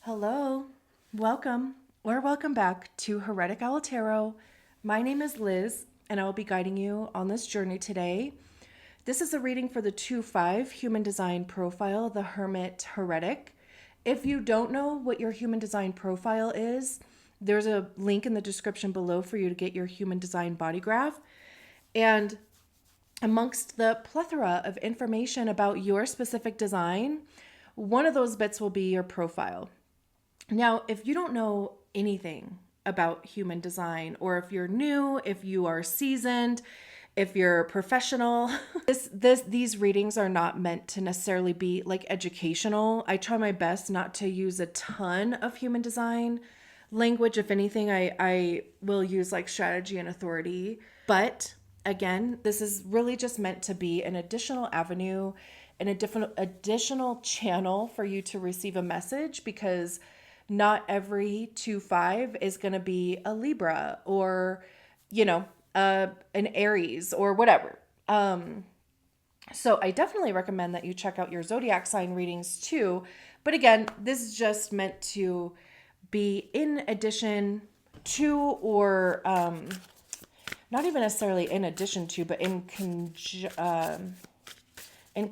Hello, welcome back to Heretic Tarot. My name is Liz, and I will be guiding you on this journey today. This is a reading for the 2-5 human design profile, the Hermit Heretic. If you don't know what your human design profile is, there's a link in the description below for you to get your human design body graph. And amongst the plethora of information about your specific design, one of those bits will be your profile. Now, if you don't know anything about human design, or if you're new, if you are seasoned, if you're professional, these readings are not meant to necessarily be like educational. I try my best not to use a ton of human design language. If anything, I will use like strategy and authority. But again, this is really just meant to be an additional avenue, an additional channel for you to receive a message, because not every 2-5 is going to be a Libra or, an Aries or whatever. So I definitely recommend that you check out your zodiac sign readings too. But again, this is just meant to be in addition to, or not even necessarily in addition to, but in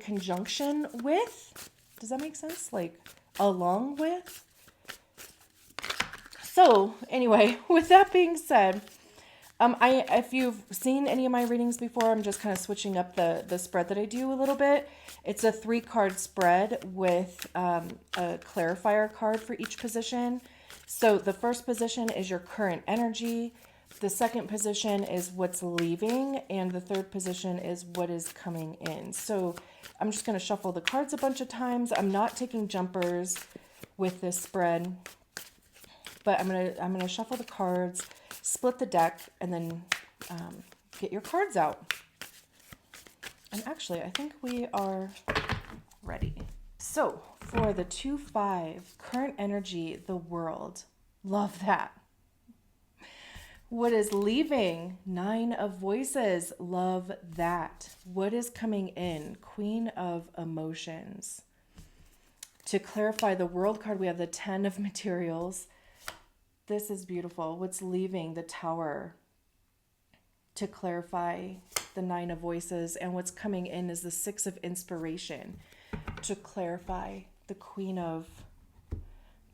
conjunction with. Does that make sense? Like along with? So anyway, with that being said, if you've seen any of my readings before, I'm just kind of switching up the spread that I do a little bit. It's a 3-card spread with a clarifier card for each position. So the first position is your current energy. The second position is what's leaving. And the third position is what is coming in. So I'm just going to shuffle the cards a bunch of times. I'm not taking jumpers with this spread, but I'm gonna shuffle the cards, split the deck, and then get your cards out. And actually, I think we are ready. So for the 2-5, current energy, the world. Love that. What is leaving? 9 of Voices. Love that. What is coming in? Queen of Emotions. To clarify the World card, we have the 10 of Materials. This is beautiful. What's leaving? The Tower. To clarify the 9 of Voices. And what's coming in is the 6 of Inspiration. To clarify the Queen of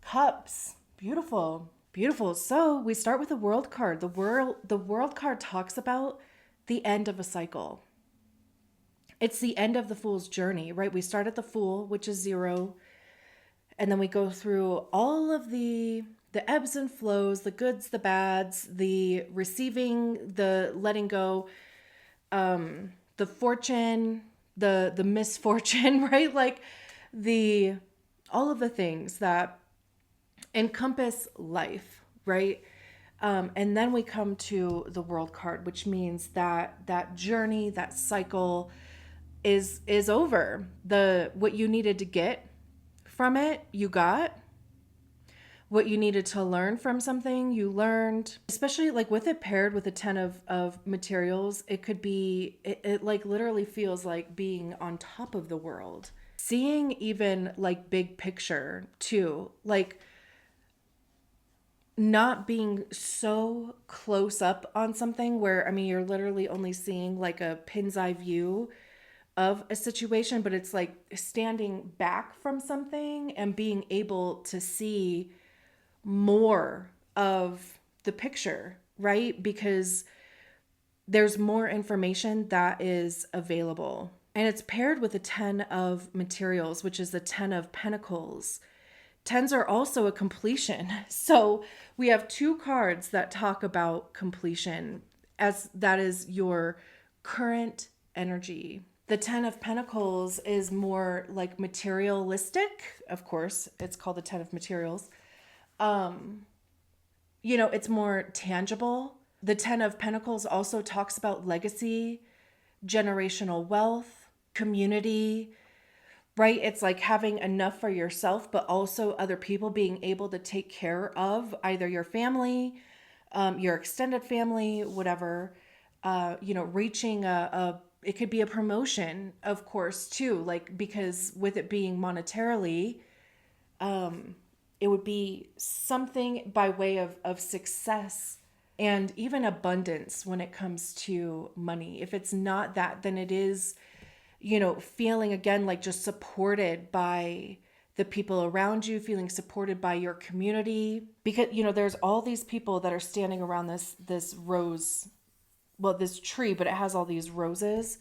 Cups. Beautiful. Beautiful. So we start with the World card. The World card talks about the end of a cycle. It's the end of the Fool's journey, right? We start at the Fool, which is 0. And then we go through all of the ebbs and flows, the goods, the bads, the receiving, the letting go, the fortune, the misfortune, right? Like all of the things that encompass life, right? And then we come to the World card, which means that journey, that cycle is over. What you needed to get from it, you got. What you needed to learn from something, you learned. Especially like with it paired with a 10 of Materials, it could be, it like literally feels like being on top of the world. Seeing even like big picture too, like not being so close up on something where, I mean, you're literally only seeing like a pin's eye view of a situation, but it's like standing back from something and being able to see more of the picture, right? Because there's more information that is available. And it's paired with the 10 of Materials, which is the 10 of Pentacles. 10s are also a completion. So we have 2 cards that talk about completion, as that is your current energy. The 10 of Pentacles is more like materialistic. Of course, it's called the 10 of Materials. It's more tangible. The 10 of Pentacles also talks about legacy, generational wealth, community, right? It's like having enough for yourself, but also other people, being able to take care of either your family, your extended family, whatever, reaching it could be a promotion, of course, too, like, because with it being monetarily, It would be something by way of success and even abundance when it comes to money. If it's not that, then it is, feeling again like just supported by the people around you, feeling supported by your community. Because, there's all these people that are standing around this rose, well, this tree, but it has all these roses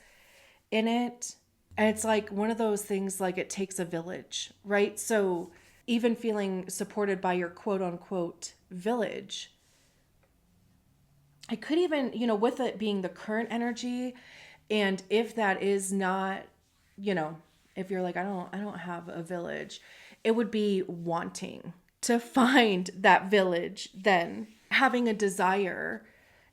in it. And it's like one of those things, like it takes a village, right? So even feeling supported by your quote unquote village, it could even, with it being the current energy, and if that is not, if you're like, I don't have a village, it would be wanting to find that village, then having a desire,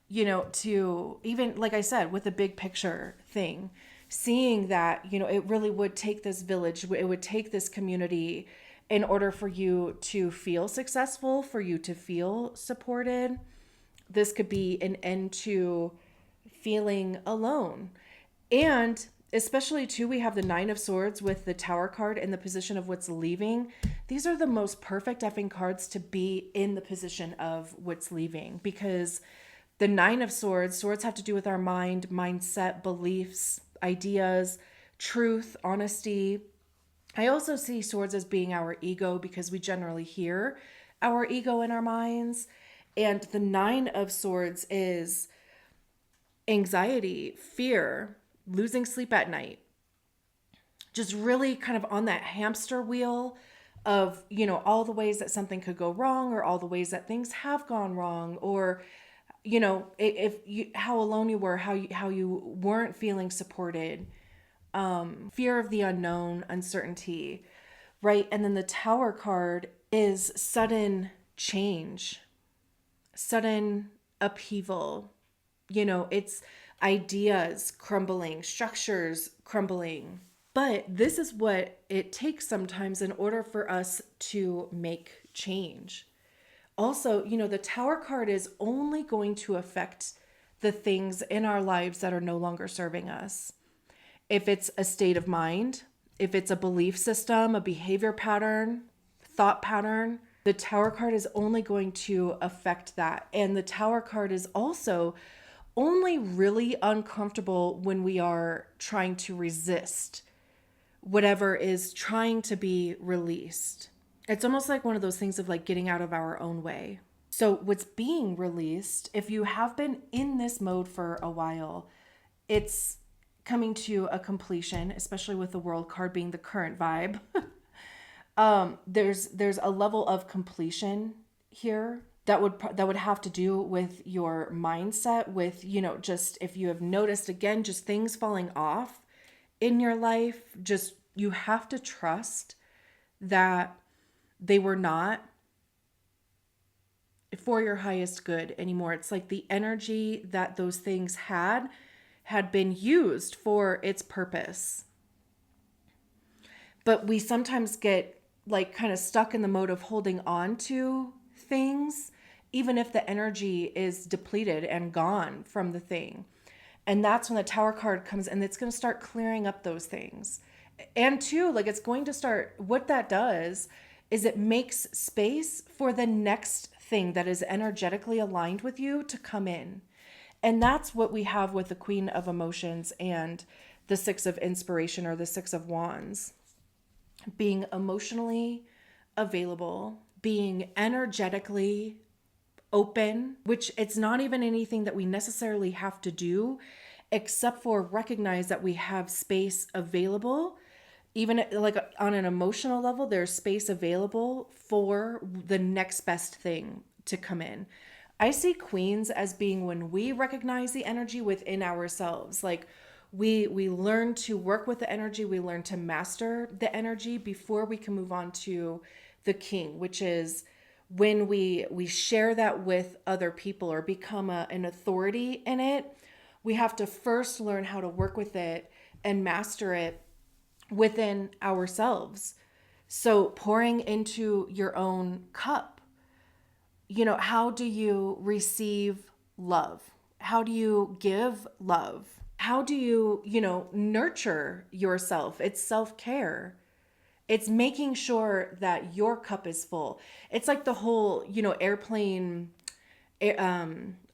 to even, like I said, with the big picture thing, seeing that, it really would take this village, it would take this community in order for you to feel successful, for you to feel supported. This could be an end to feeling alone. And especially too, we have the Nine of Swords with the Tower card in the position of what's leaving. These are the most perfect effing cards to be in the position of what's leaving, because the Nine of Swords have to do with our mind, mindset, beliefs, ideas, truth, honesty. I also see swords as being our ego, because we generally hear our ego in our minds. And the Nine of Swords is anxiety, fear, losing sleep at night, just really kind of on that hamster wheel of, all the ways that something could go wrong, or all the ways that things have gone wrong, or, if you, how alone you were, how you weren't feeling supported, fear of the unknown, uncertainty, right? And then the Tower card is sudden change, sudden upheaval. It's ideas crumbling, structures crumbling. But this is what it takes sometimes in order for us to make change. Also, the Tower card is only going to affect the things in our lives that are no longer serving us. If it's a state of mind, if it's a belief system, a behavior pattern, thought pattern, the Tower card is only going to affect that. And the Tower card is also only really uncomfortable when we are trying to resist whatever is trying to be released. It's almost like one of those things of like getting out of our own way. So what's being released, if you have been in this mode for a while, it's coming to a completion, especially with the World card being the current vibe. There's a level of completion here that would have to do with your mindset, with, just if you have noticed, again, just things falling off in your life, just you have to trust that they were not for your highest good anymore. It's like the energy that those things had been used for its purpose. But we sometimes get like kind of stuck in the mode of holding on to things, even if the energy is depleted and gone from the thing. And that's when the Tower card comes, and it's going to start clearing up those things. And two, like it's going to start, what that does is it makes space for the next thing that is energetically aligned with you to come in. And that's what we have with the Queen of Emotions and the Six of Inspiration, or the Six of Wands. Being emotionally available, being energetically open, which it's not even anything that we necessarily have to do, except for recognize that we have space available. Even like on an emotional level, there's space available for the next best thing to come in. I see queens as being when we recognize the energy within ourselves. Like we learn to work with the energy, we learn to master the energy before we can move on to the king, which is when we share that with other people or become an authority in it. We have to first learn how to work with it and master it within ourselves. So pouring into your own cup, how do you receive love? How do you give love? How do you, nurture yourself? It's self-care. It's making sure that your cup is full. It's like the whole, airplane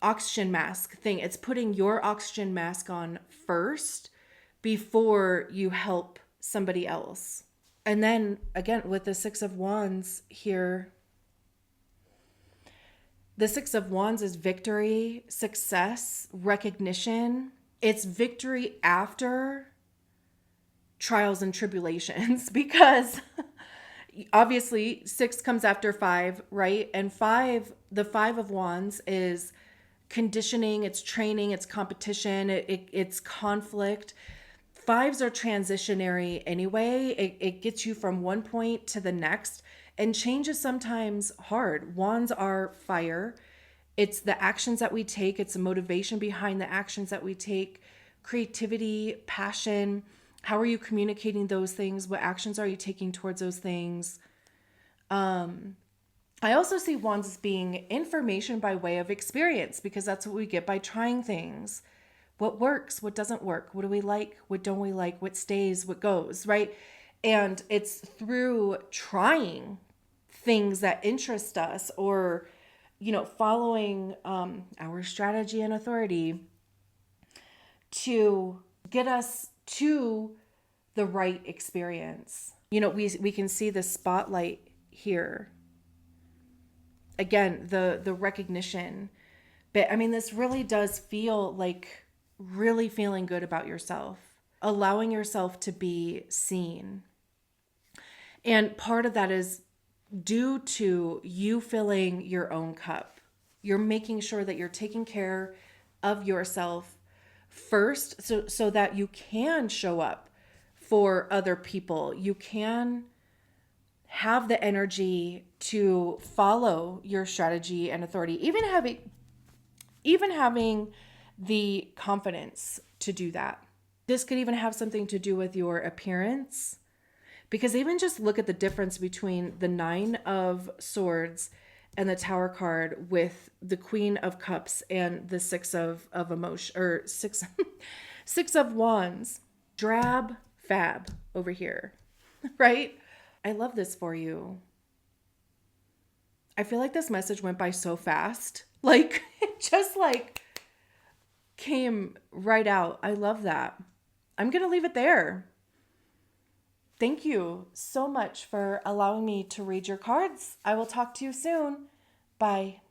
oxygen mask thing. It's putting your oxygen mask on first before you help somebody else. And then again, with the Six of Wands here, the Six of Wands is victory, success, recognition. It's victory after trials and tribulations because obviously 6 comes after 5, right? And the 5 of Wands is conditioning, it's training, it's competition, it's conflict. 5s are transitionary anyway. It gets you from one point to the next, and change is sometimes hard. Wands are fire. It's the actions that we take, it's the motivation behind the actions that we take, creativity, passion. How are you communicating those things? What actions are you taking towards those things? I also see wands as being information by way of experience, because that's what we get by trying things. What works, what doesn't work, what do we like, what don't we like, what stays, what goes, right? And it's through trying things that interest us, or following our strategy and authority to get us to the right experience. We can see the spotlight here. Again, the recognition. But I mean, this really does feel like really feeling good about yourself, allowing yourself to be seen. And part of that is due to you filling your own cup. You're making sure that you're taking care of yourself first, so that you can show up for other people. You can have the energy to follow your strategy and authority, even having the confidence to do that. This could even have something to do with your appearance, because even just look at the difference between the 9 of Swords and the Tower card with the Queen of Cups and the Six of emotion, or six of Wands. Drab fab over here, right? I love this for you. I feel like this message went by so fast. Like, it just came right out. I love that. I'm going to leave it there. Thank you so much for allowing me to read your cards. I will talk to you soon. Bye.